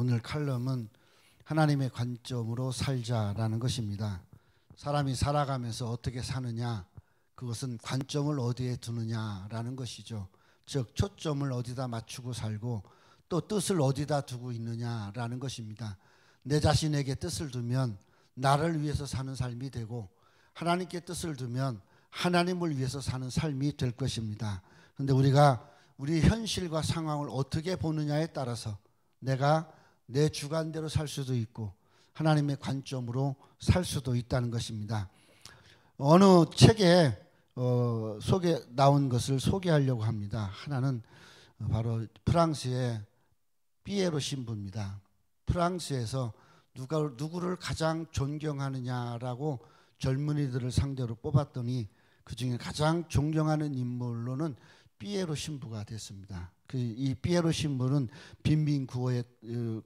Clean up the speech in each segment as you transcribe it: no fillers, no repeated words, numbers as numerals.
오늘 칼럼은 하나님의 관점으로 살자라는 것입니다. 사람이 살아가면서 어떻게 사느냐, 그것은 관점을 어디에 두느냐라는 것이죠. 즉 초점을 어디다 맞추고 살고 또 뜻을 어디다 두고 있느냐라는 것입니다. 내 자신에게 뜻을 두면 나를 위해서 사는 삶이 되고, 하나님께 뜻을 두면 하나님을 위해서 사는 삶이 될 것입니다. 그런데 우리가 우리 현실과 상황을 어떻게 보느냐에 따라서 내가 내 주관대로 살 수도 있고 하나님의 관점으로 살 수도 있다는 것입니다. 어느 책에 나온 것을 소개하려고 합니다. 하나는 바로 프랑스의 피에로 신부입니다. 프랑스에서 누구를 가장 존경하느냐라고 젊은이들을 상대로 뽑았더니 그중에 가장 존경하는 인물로는 피에로 신부가 됐습니다. 이 피에로 신부는 빈민 구호의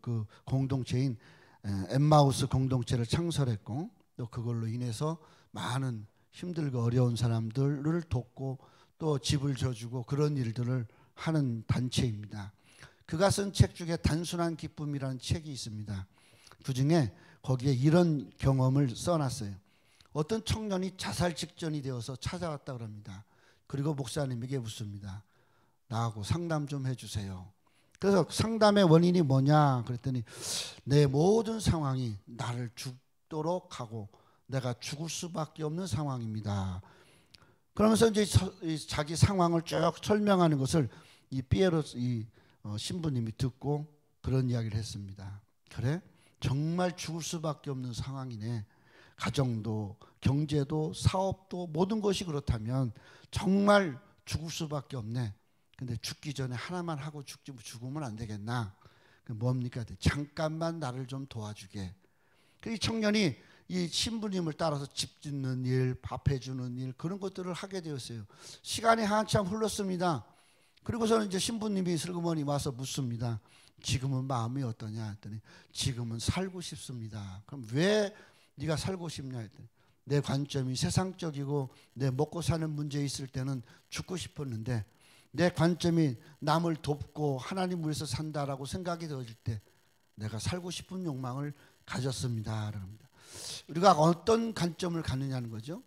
그 공동체인 엠마우스 공동체를 창설했고, 또 그걸로 인해서 많은 힘들고 어려운 사람들을 돕고 또 집을 져주고 그런 일들을 하는 단체입니다. 그가 쓴 책 중에 단순한 기쁨이라는 책이 있습니다. 그중에 거기에 이런 경험을 써놨어요. 어떤 청년이 자살 직전이 되어서 찾아왔다고 합니다. 그리고 목사님에게 묻습니다. 나하고 상담 좀 해주세요. 그래서 상담의 원인이 뭐냐 그랬더니 내 모든 상황이 나를 죽도록 하고 내가 죽을 수밖에 없는 상황입니다. 그러면서 이제 자기 상황을 쭉 설명하는 것을 이 피에로 신부님이 듣고 그런 이야기를 했습니다. 그래? 정말 죽을 수밖에 없는 상황이네. 가정도 경제도 사업도 모든 것이 그렇다면 정말 죽을 수밖에 없네. 근데 죽기 전에 하나만 하고 죽으면 안 되겠나? 뭡니까? 잠깐만 나를 좀 도와주게. 이 청년이 이 신부님을 따라서 집 짓는 일, 밥 해주는 일, 그런 것들을 하게 되었어요. 시간이 한참 흘렀습니다. 그리고서는 이제 신부님이 슬그머니 와서 묻습니다. 지금은 마음이 어떠냐 했더니 지금은 살고 싶습니다. 그럼 왜 네가 살고 싶냐 했더니 내 관점이 세상적이고 내 먹고 사는 문제에 있을 때는 죽고 싶었는데 내 관점이 남을 돕고 하나님을 위해서 산다라고 생각이 되어질 때 내가 살고 싶은 욕망을 가졌습니다. 그럽니다. 우리가 어떤 관점을 갖느냐는 거죠.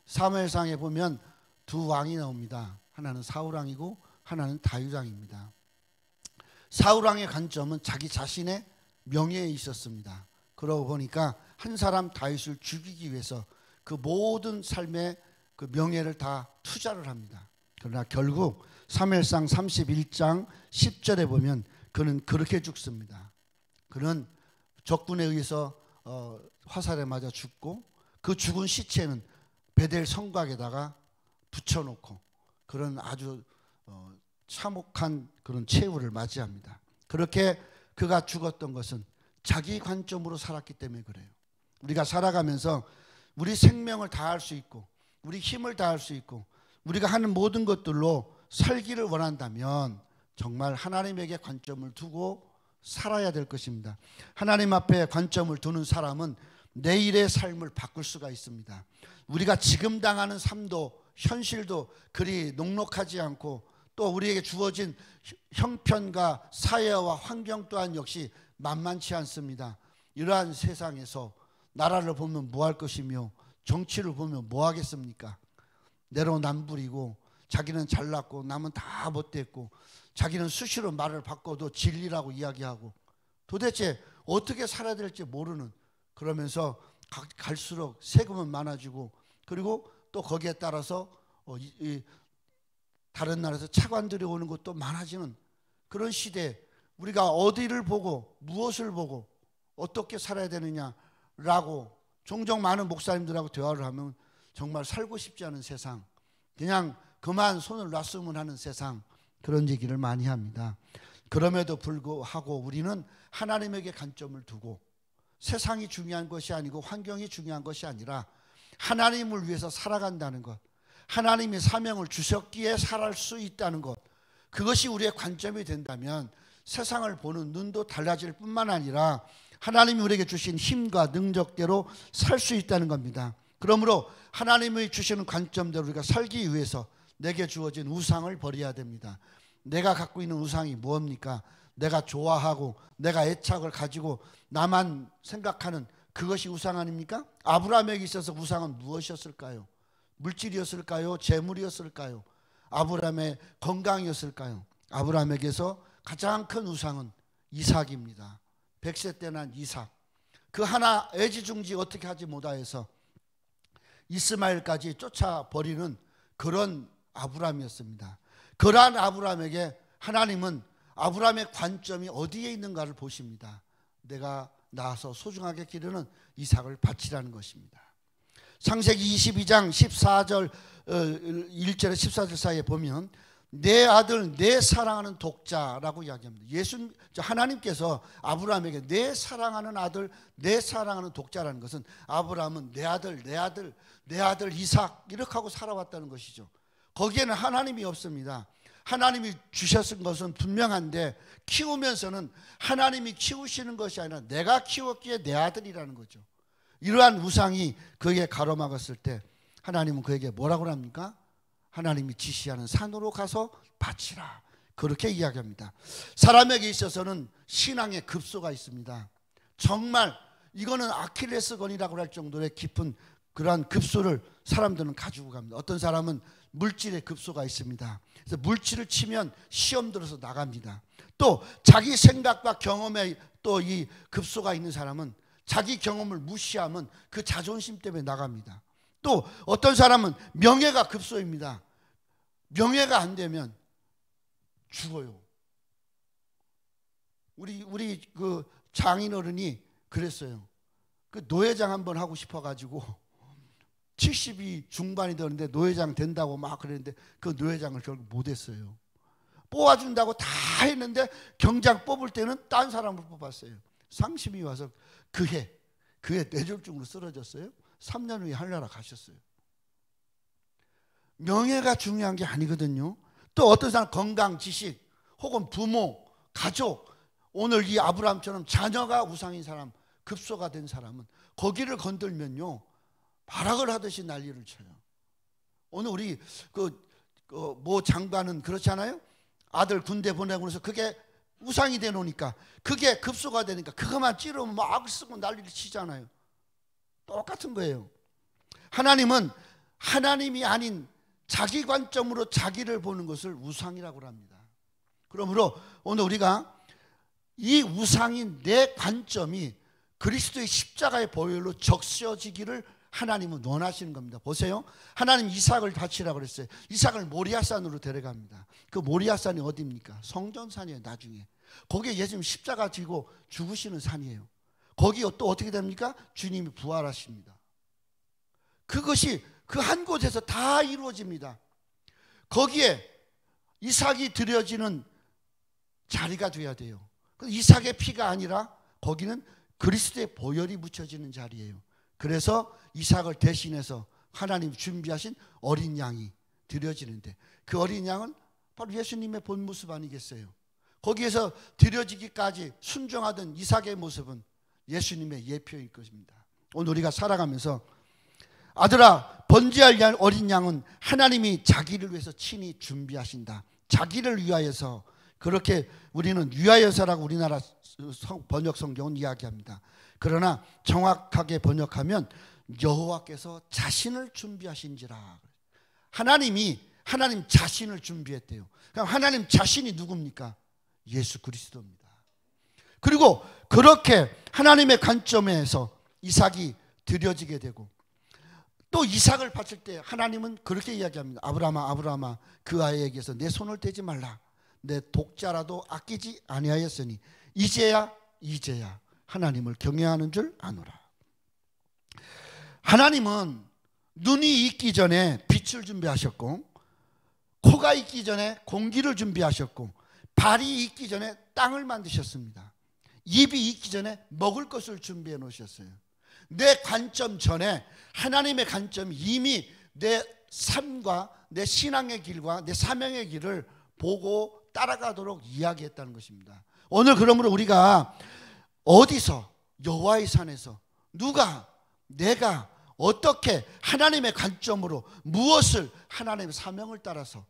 사무엘상에 보면 두 왕이 나옵니다. 하나는 사울왕이고 하나는 다윗왕입니다. 사울왕의 관점은 자기 자신의 명예에 있었습니다. 그러고 보니까 한 사람 다윗을 죽이기 위해서 그 모든 삶의 그 명예를 다 투자를 합니다. 그러나 결국 사무엘상 31장 10절에 보면 그는 그렇게 죽습니다. 그는 적군에 의해서 화살에 맞아 죽고 그 죽은 시체는 베델 성곽에다가 붙여놓고 그런 아주 참혹한 그런 최후를 맞이합니다. 그렇게 그가 죽었던 것은 자기 관점으로 살았기 때문에 그래요. 우리가 살아가면서 우리 생명을 다할 수 있고 우리 힘을 다할 수 있고 우리가 하는 모든 것들로 살기를 원한다면 정말 하나님에게 관점을 두고 살아야 될 것입니다. 하나님 앞에 관점을 두는 사람은 내일의 삶을 바꿀 수가 있습니다. 우리가 지금 당하는 삶도 현실도 그리 녹록하지 않고 또 우리에게 주어진 형편과 사회와 환경 또한 역시 만만치 않습니다. 이러한 세상에서 나라를 보면 뭐 할 것이며 정치를 보면 뭐 하겠습니까? 내로남불이고 자기는 잘났고 남은 다 못됐고 자기는 수시로 말을 바꿔도 진리라고 이야기하고 도대체 어떻게 살아야 될지 모르는, 그러면서 갈수록 세금은 많아지고 그리고 또 거기에 따라서 다른 나라에서 차관들이 오는 것도 많아지는 그런 시대에 우리가 어디를 보고 무엇을 보고 어떻게 살아야 되느냐라고 종종 많은 목사님들하고 대화를 하면 정말 살고 싶지 않은 세상, 그냥 그만 손을 놨으면 하는 세상, 그런 얘기를 많이 합니다. 그럼에도 불구하고 우리는 하나님에게 관점을 두고 세상이 중요한 것이 아니고 환경이 중요한 것이 아니라 하나님을 위해서 살아간다는 것, 하나님이 사명을 주셨기에 살아갈 수 있다는 것, 그것이 우리의 관점이 된다면 세상을 보는 눈도 달라질 뿐만 아니라 하나님이 우리에게 주신 힘과 능력대로 살 수 있다는 겁니다. 그러므로 하나님이 주시는 관점대로 우리가 살기 위해서 내게 주어진 우상을 버려야 됩니다. 내가 갖고 있는 우상이 뭡니까? 내가 좋아하고 내가 애착을 가지고 나만 생각하는 그것이 우상 아닙니까? 아브라함에게 있어서 우상은 무엇이었을까요? 물질이었을까요? 재물이었을까요? 아브라함의 건강이었을까요? 아브라함에게서 가장 큰 우상은 이삭입니다. 100세 때 난 이삭. 그 하나 애지중지 어떻게 하지 못하여서 이스마엘까지 쫓아버리는 그런 아브라함이었습니다. 그러한 아브라함에게 하나님은 아브라함의 관점이 어디에 있는가를 보십니다. 내가 낳아서 소중하게 기르는 이삭을 바치라는 것입니다. 창세기 22장 14절 1절에 14절 사이에 보면 내 아들 내 사랑하는 독자라고 이야기합니다. 하나님께서 아브라함에게 내 사랑하는 아들 내 사랑하는 독자라는 것은 아브라함은 내 아들 이삭 이렇게 하고 살아왔다는 것이죠. 거기에는 하나님이 없습니다. 하나님이 주셨은 것은 분명한데 키우면서는 하나님이 키우시는 것이 아니라 내가 키웠기에 내 아들이라는 거죠. 이러한 우상이 그에게 가로막았을 때 하나님은 그에게 뭐라고 합니까? 하나님이 지시하는 산으로 가서 바치라. 그렇게 이야기합니다. 사람에게 있어서는 신앙의 급소가 있습니다. 정말 이거는 아킬레스건이라고 할 정도의 깊은 그러한 급소를 사람들은 가지고 갑니다. 어떤 사람은 물질의 급소가 있습니다. 그래서 물질을 치면 시험 들어서 나갑니다. 또 자기 생각과 경험에 또 이 급소가 있는 사람은 자기 경험을 무시하면 그 자존심 때문에 나갑니다. 또 어떤 사람은 명예가 급소입니다. 명예가 안 되면 죽어요. 우리 그 장인어른이 그랬어요. 그 노회장 한번 하고 싶어가지고 70이 중반이 되는데 노회장 된다고 막 그랬는데 그 노회장을 결국 못했어요. 뽑아준다고 다 했는데 경장 뽑을 때는 딴 사람을 뽑았어요. 상심이 와서 그해 뇌졸중으로 쓰러졌어요. 3년 후에 하늘나라 가셨어요. 명예가 중요한 게 아니거든요. 또 어떤 사람 건강, 지식 혹은 부모, 가족, 오늘 이 아브라함처럼 자녀가 우상인 사람, 급소가 된 사람은 거기를 건들면요 발악을 하듯이 난리를 쳐요. 오늘 우리 모 장관은 그렇잖아요. 아들 군대 보내고 그래서 그게 우상이 되놓으니까 그게 급소가 되니까 그것만 찌르면 막 쓰고 난리를 치잖아요. 똑같은 거예요. 하나님은 하나님이 아닌 자기 관점으로 자기를 보는 것을 우상이라고 합니다. 그러므로 오늘 우리가 이 우상인 내 관점이 그리스도의 십자가의 보혈로 적셔지기를 하나님은 원하시는 겁니다. 보세요. 하나님 이삭을 바치라고 그랬어요. 이삭을 모리아산으로 데려갑니다. 그 모리아산이 어디입니까? 성전산이에요. 나중에 거기에 예수님 십자가 지고 죽으시는 산이에요. 거기 또 어떻게 됩니까? 주님이 부활하십니다. 그것이 그 한 곳에서 다 이루어집니다. 거기에 이삭이 드려지는 자리가 돼야 돼요. 이삭의 피가 아니라 거기는 그리스도의 보혈이 묻혀지는 자리예요. 그래서 이삭을 대신해서 하나님 준비하신 어린 양이 드려지는데 그 어린 양은 바로 예수님의 본 모습 아니겠어요? 거기에서 드려지기까지 순종하던 이삭의 모습은 예수님의 예표일 것입니다. 오늘 우리가 살아가면서 아들아 번제할 어린 양은 하나님이 자기를 위해서 친히 준비하신다. 자기를 위하여서. 그렇게 우리는 위하여서라고 우리나라 번역 성경은 이야기합니다. 그러나 정확하게 번역하면 여호와께서 자신을 준비하신지라. 하나님 자신을 준비했대요. 그럼 하나님 자신이 누굽니까? 예수 그리스도입니다. 그리고 그렇게 하나님의 관점에서 이삭이 드려지게 되고 또 이삭을 바칠 때 하나님은 그렇게 이야기합니다. 아브라함아 그 아이에게서 내 손을 떼지 말라. 내 독자라도 아끼지 아니하였으니 이제야 하나님을 경외하는 줄 아노라. 하나님은 눈이 있기 전에 빛을 준비하셨고 코가 있기 전에 공기를 준비하셨고 발이 있기 전에 땅을 만드셨습니다. 입이 있기 전에 먹을 것을 준비해 놓으셨어요. 내 관점 전에 하나님의 관점이 이미 내 삶과 내 신앙의 길과 내 사명의 길을 보고 따라가도록 이야기했다는 것입니다. 오늘 그러므로 우리가 어디서 여호와의 산에서 내가 어떻게 하나님의 관점으로 무엇을 하나님의 사명을 따라서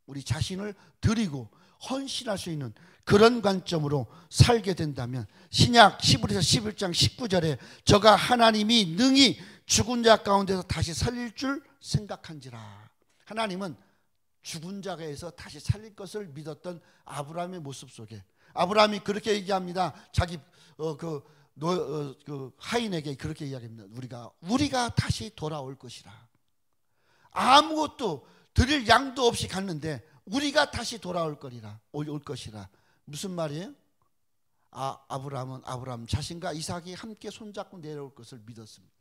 우리 자신을 드리고 헌신할 수 있는 그런 관점으로 살게 된다면 신약 히브리서 11장 19절에 저가 하나님이 능히 죽은 자 가운데서 다시 살릴 줄 생각한지라. 하나님은 죽은 자가에서 다시 살릴 것을 믿었던 아브라함의 모습 속에 아브라함이 그렇게 얘기합니다. 자기 하인에게 그렇게 이야기합니다. 우리가 다시 돌아올 것이라. 아무것도 드릴 양도 없이 갔는데 우리가 다시 돌아올 거리라. 올 것이라. 무슨 말이에요? 아브라함은 자신과 이삭이 함께 손잡고 내려올 것을 믿었습니다.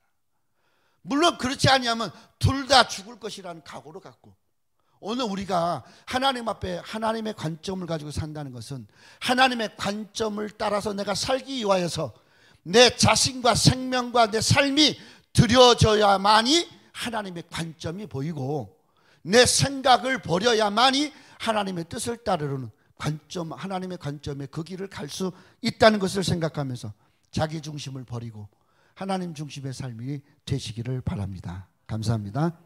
물론 그렇지 아니하면 둘 다 죽을 것이라는 각오로 갔고, 오늘 우리가 하나님 앞에 하나님의 관점을 가지고 산다는 것은 하나님의 관점을 따라서 내가 살기 위하여서 내 자신과 생명과 내 삶이 드려져야만이 하나님의 관점이 보이고, 내 생각을 버려야만이 하나님의 뜻을 따르는 관점, 하나님의 관점에 그 길을 갈 수 있다는 것을 생각하면서 자기 중심을 버리고 하나님 중심의 삶이 되시기를 바랍니다. 감사합니다.